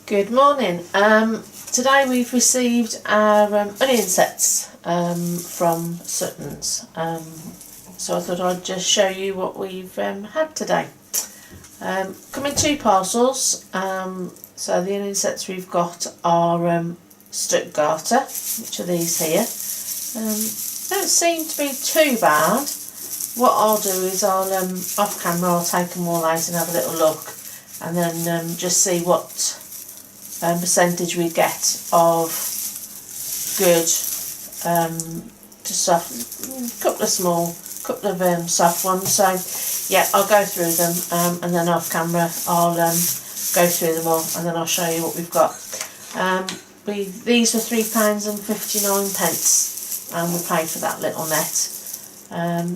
Good morning. Today we've received our onion sets from Sutton's. So I thought I'd just show you what we've had today. Come in two parcels. So the onion sets we've got are Stuttgarter, which are these here. Don't seem to be too bad. What I'll do is I'll off camera I'll take them all out and have a little look, and then just see what percentage we get of good to soft, couple of soft ones. So yeah, I'll go through them and then off camera I'll go through them all, and then I'll show you what we've got. These were £3.59 and we paid for that little net.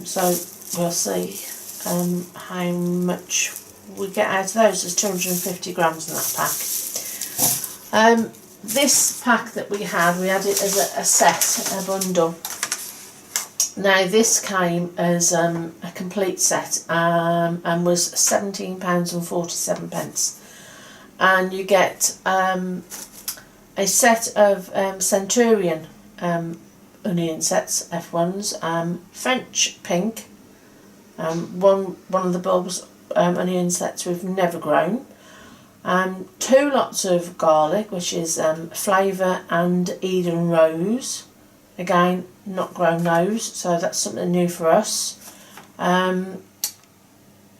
So we'll see how much we get out of those. There's 250 grams in that pack. This pack that we had it as a set, a bundle. Now this came as a complete set and was £17.47, and you get a set of Centurion onion sets, F1s, French pink, one of the bulbs onion sets we've never grown, 2 lots of garlic, which is Flavour and Eden Rose, again not grown those, so that's something new for us.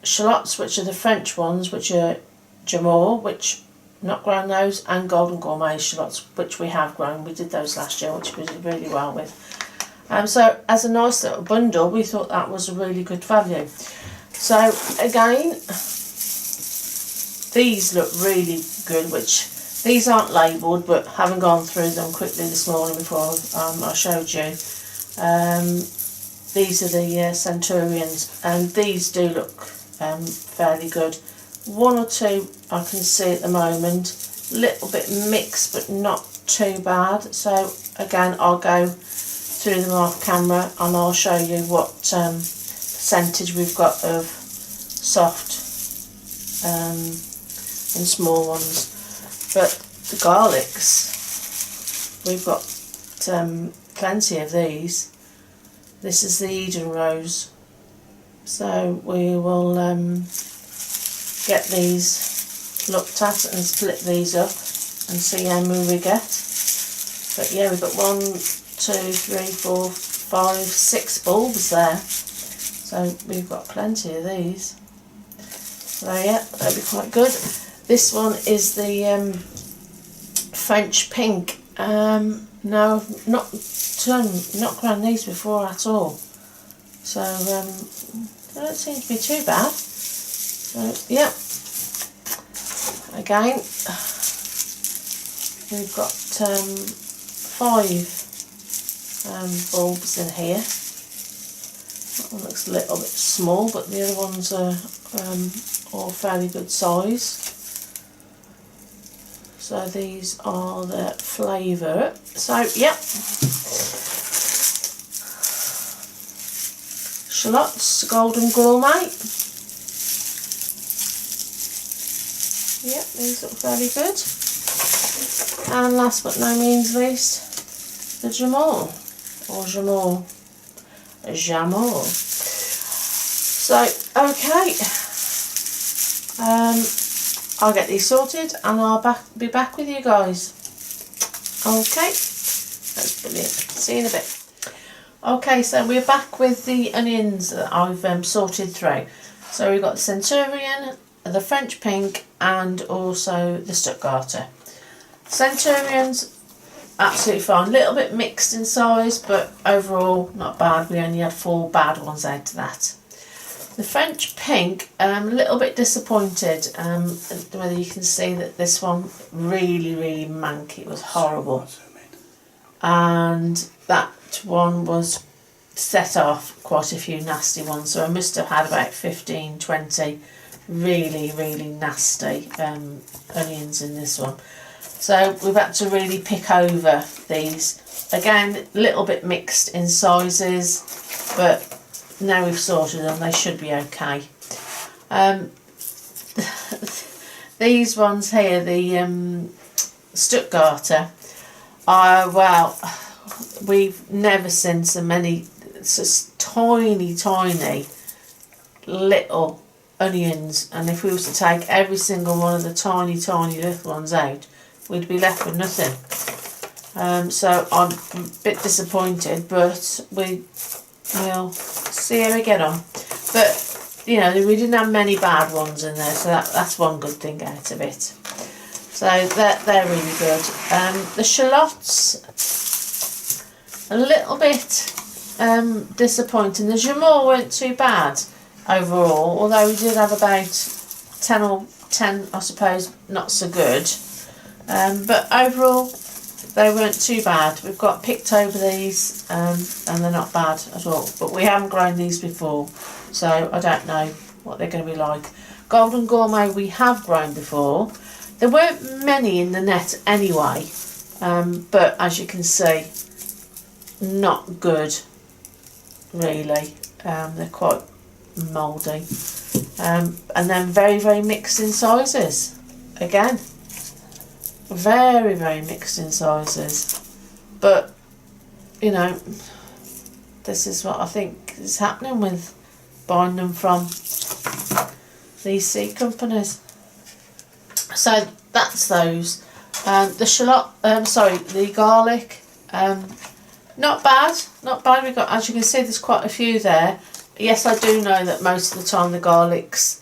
Shallots, which are the French ones, which are Jamour, which not grown those, and Golden Gourmet shallots, which we have grown. We did those last year, which we did really well with. So as a nice little bundle, we thought that was a really good value. So again, these look really good, which these aren't labelled, but having gone through them quickly this morning before I showed you, these are the Centurions, and these do look fairly good. One or two I can see at the moment, a little bit mixed but not too bad. So again, I'll go through them off camera and I'll show you what percentage we've got of soft and small ones. But the garlics, we've got plenty of these. This is the Eden Rose, so we will get these looked at and split these up and see how many we get. But yeah, we've got 1, 2, 3, 4, 5, 6 bulbs there, so we've got plenty of these. So yeah, that'll be quite good. This one is the French pink. No, I've not grown these before at all, so they don't seem to be too bad. So yeah, again we've got 5 bulbs in here. That one looks a little bit small, but the other ones are all fairly good size. So these are the Flavour. So yep, shallots, Golden Gourmet. Yep, these look fairly good. And last but no means least, the Jamour, or Jamour. So, okay, I'll get these sorted and I'll be back with you guys. Okay, that's brilliant. See you in a bit. Okay, so we're back with the onions that I've sorted through. So we've got the Centurion, the French pink, and also the Stuttgarter. Centurions, absolutely fine. A little bit mixed in size, but overall not bad. We only had 4 bad ones out of that. The French pink, a little bit disappointed. Whether you can see that this one really manky. It was horrible. And that one was set off quite a few nasty ones. So I must have had about 15, 20 really nasty onions in this one. So we've had to really pick over these. Again, a little bit mixed in sizes, but now we've sorted them, they should be okay. These ones here, the Stuttgarter. Well, we've never seen so many just tiny little onions, and if we was to take every single one of the tiny little ones out, we'd be left with nothing. So I'm a bit disappointed, but we'll see how we get on. But you know, we didn't have many bad ones in there, so that's one good thing out of it. So they're really good. The shallots, a little bit disappointing. The jamour weren't too bad overall, although we did have about 10, I suppose, not so good. But overall, they weren't too bad. We've got picked over these, and they're not bad at all. But we haven't grown these before, so I don't know what they're going to be like. Golden Gourmet we have grown before. There weren't many in the net anyway, but as you can see, not good really. They're quite mouldy, and then very mixed in sizes again. Very mixed in sizes, but you know, this is what I think is happening with buying them from these seed companies. So that's those. The the garlic, not bad. We've got, as you can see, there's quite a few there. Yes, I do know that most of the time the garlics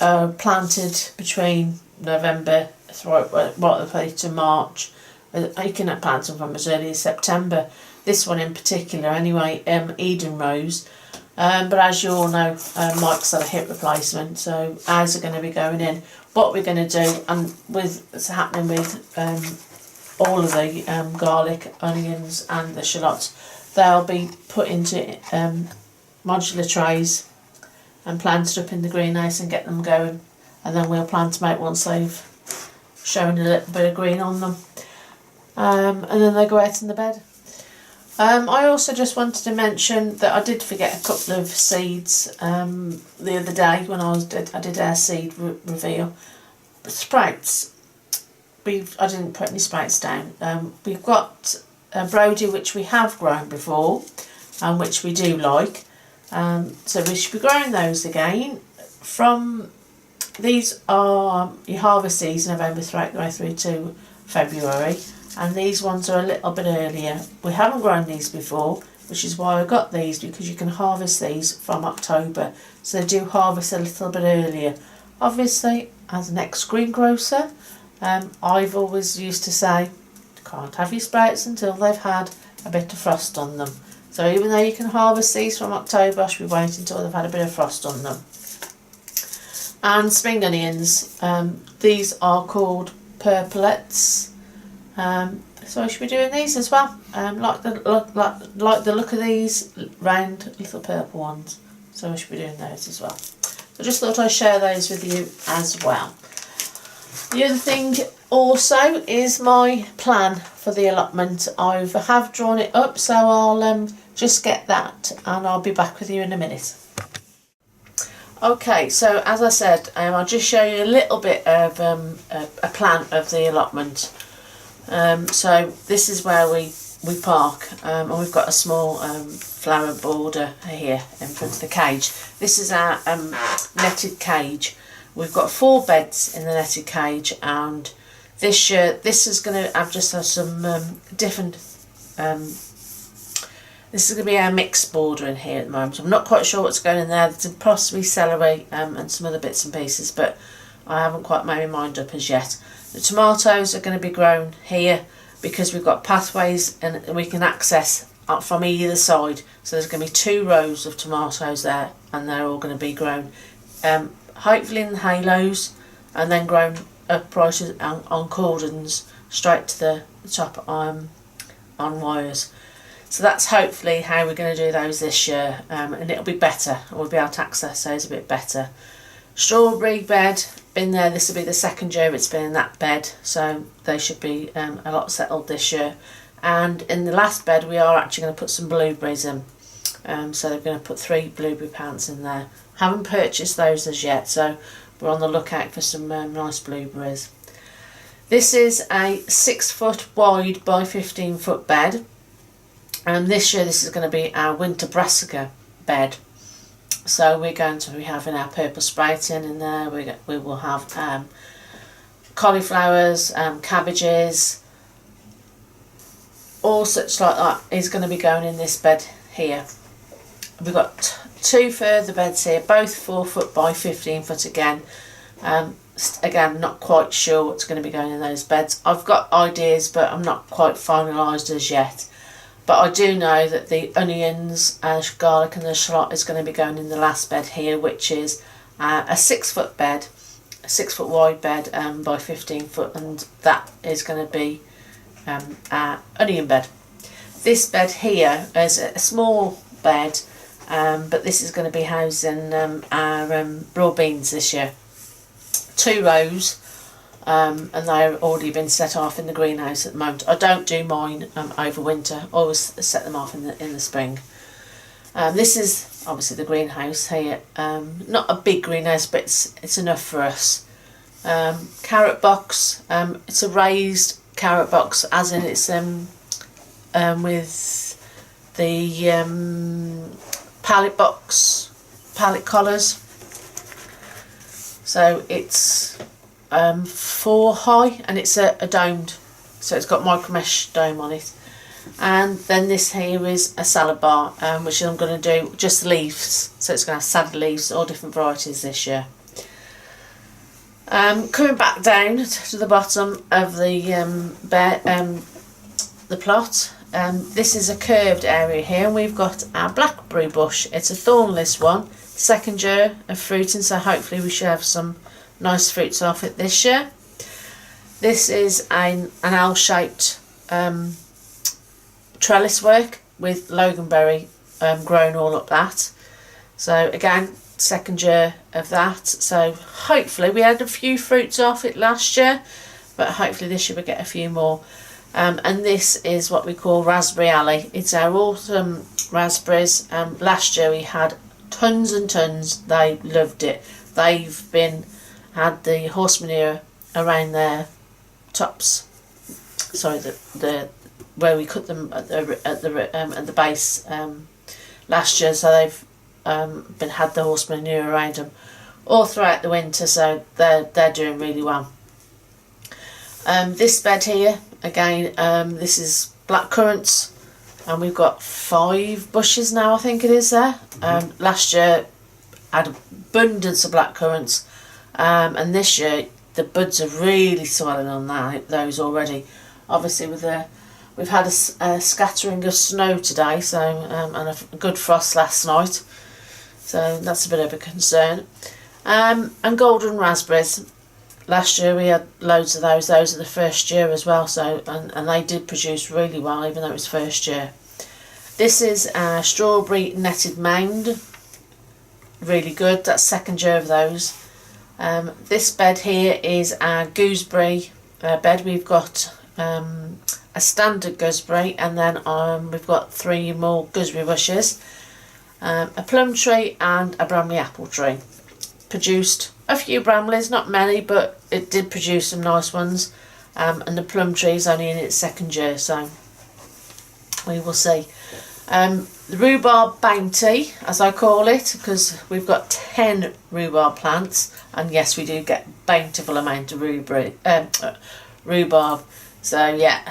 are planted between November right the way to March. You can plant them from as early as September. This one in particular, anyway, Eden Rose. But as you all know, Mike's had a hip replacement, so ours are going to be going in. What we're going to do, and what's happening with all of the garlic, onions and the shallots, they'll be put into modular trays and planted up in the greenhouse and get them going, and then we'll plant them out once they've shown a little bit of green on them, and then they go out in the bed. I also just wanted to mention that I did forget a couple of seeds the other day when I did our seed reveal. Sprouts, I didn't put any sprouts down. We've got Brody, which we have grown before and which we do like, so we should be growing those again. These are, you harvest these November through to February, and these ones are a little bit earlier. We haven't grown these before, which is why I got these, because you can harvest these from October, so they do harvest a little bit earlier. Obviously, as an ex-greengrocer, I've always used to say, you can't have your sprouts until they've had a bit of frost on them. So even though you can harvest these from October, I should be waiting until they've had a bit of frost on them. And spring onions, these are called purplets, so I should be doing these as well. Like the look of these round little purple ones, so I should be doing those as well. I just thought I'd share those with you as well. The other thing also is my plan for the allotment. I have drawn it up, so I'll just get that and I'll be back with you in a minute. Okay, so as I said, I'll just show you a little bit of a plan of the allotment. So this is where we park, and we've got a small flower border here in front of the cage. This is our netted cage. We've got 4 beds in the netted cage, and this year this is going to have just some different. This is going to be our mixed border in here at the moment. I'm not quite sure what's going in there. There's possibly celery and some other bits and pieces, but I haven't quite made my mind up as yet. The tomatoes are going to be grown here because we've got pathways and we can access up from either side. So there's going to be 2 rows of tomatoes there, and they're all going to be grown hopefully in halos, and then grown upright on cordons straight to the top on wires. So that's hopefully how we're going to do those this year, and it'll be better. We'll be able to access those a bit better. Strawberry bed, been there. This will be the 2nd year it's been in that bed, so they should be a lot settled this year. And in the last bed we are actually going to put some blueberries in, so they're going to put 3 blueberry plants in there. Haven't purchased those as yet, so we're on the lookout for some nice blueberries. This is a 6 foot wide by 15 foot bed, and this year this is going to be our winter brassica bed. So we're going to be having our purple spray tin in there. We will have cauliflowers, cabbages, all such like that is going to be going in this bed here. We've got 2 further beds here, both 4 foot by 15 foot again. Again, not quite sure what's going to be going in those beds. I've got ideas, but I'm not quite finalised as yet. But I do know that the onions, garlic and the shallot is going to be going in the last bed here, which is a 6 foot bed, a 6 foot wide bed by 15 foot, and that is going to be our onion bed. This bed here is a small bed, but this is going to be housing our raw beans this year. 2 rows. And they've already been set off in the greenhouse at the moment. I don't do mine over winter. I always set them off in the spring. This is obviously the greenhouse here. Not a big greenhouse, but it's enough for us. Carrot box. It's a raised carrot box, as in it's with the pallet box, pallet collars. So it's 4 high, and it's a domed, so it's got micro mesh dome on it. And then this here is a salad bar, which I'm going to do just leaves, so it's going to have salad leaves, all different varieties this year. Coming back down to the bottom of the plot, this is a curved area here, and we've got our blackberry bush. It's a thornless one, 2nd year of fruiting, so hopefully we should have some nice fruits off it this year. This is an L-shaped trellis work with loganberry grown all up that. So again, 2nd year of that. So hopefully we had a few fruits off it last year, but hopefully this year we get a few more. And this is what we call Raspberry Alley. It's our autumn raspberries. Last year we had tons and tons. They loved it. They've had the horse manure around their tops. Sorry, the where we cut them at the base last year. So they've had the horse manure around them all throughout the winter. So they're doing really well. This bed here again. This is black currants, and we've got 5 bushes now. I think it is there. Last year had abundance of black currants. And this year the buds are really swelling on those already. Obviously we've had a scattering of snow today, so and a good frost last night, so that's a bit of a concern. And golden raspberries. Last year we had loads of those. Those are the 1st year as well, so and they did produce really well, even though it was 1st year. This is a strawberry netted mound. Really good. That's 2nd year of those. This bed here is our gooseberry bed. We've got a standard gooseberry, and then we've got 3 more gooseberry bushes, a plum tree and a Bramley apple tree. Produced a few Bramleys, not many, but it did produce some nice ones, and the plum tree is only in its 2nd year, so we will see. The rhubarb bounty, as I call it, because we've got 10 rhubarb plants, and yes, we do get bountiful amount of rhubarb. So yeah,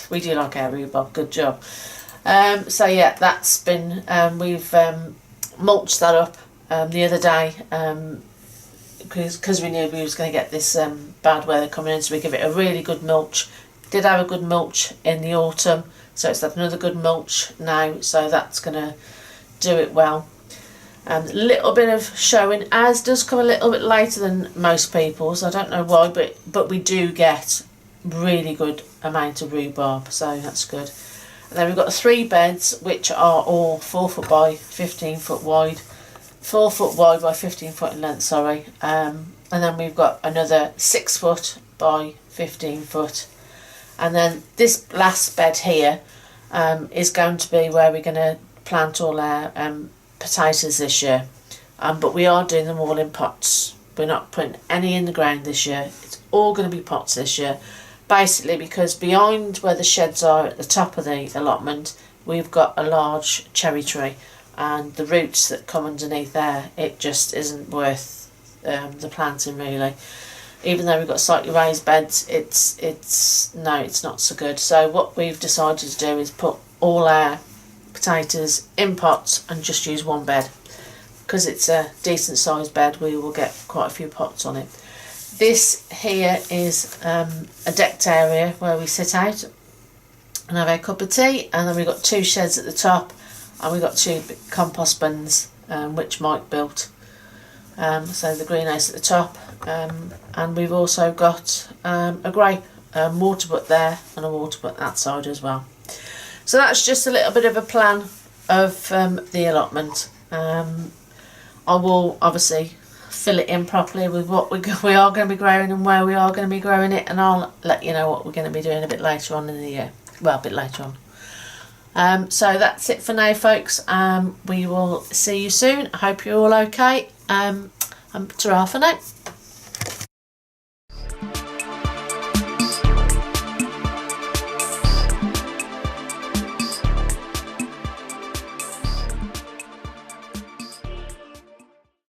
we do like our rhubarb. Good job. So yeah, that's been we've mulched that up the other day because we knew we was going to get this bad weather coming in, so we give it a really good mulch. Did have a good mulch in the autumn, so it's had another good mulch now, so that's going to do it well. A little bit of showing, as does come a little bit later than most people's. I don't know why, but we do get really good amount of rhubarb, so that's good. And then we've got 3 beds, which are all 4 foot by 15 foot wide, 4 foot wide by 15 foot in length, sorry. And then we've got another 6 foot by 15 foot. And then this last bed here is going to be where we're going to plant all our potatoes this year. But we are doing them all in pots. We're not putting any in the ground this year. It's all going to be pots this year, basically because behind where the sheds are at the top of the allotment, we've got a large cherry tree, and the roots that come underneath there, it just isn't worth the planting really. Even though we've got slightly raised beds, it's not so good. So what we've decided to do is put all our potatoes in pots and just use one bed. Because it's a decent sized bed, we will get quite a few pots on it. This here is a decked area where we sit out and have a cup of tea, and then we've got 2 sheds at the top, and we've got 2 compost bins which Mike built. So the greenhouse at the top, and we've also got a grey water butt there and a water butt that side as well. So that's just a little bit of a plan of the allotment. I will obviously fill it in properly with what we are going to be growing and where we are going to be growing it, and I'll let you know what we're going to be doing a bit later on in the year. Well, a bit later on. So that's it for now, folks. We will see you soon. I hope you're all okay. Ta-ra for now.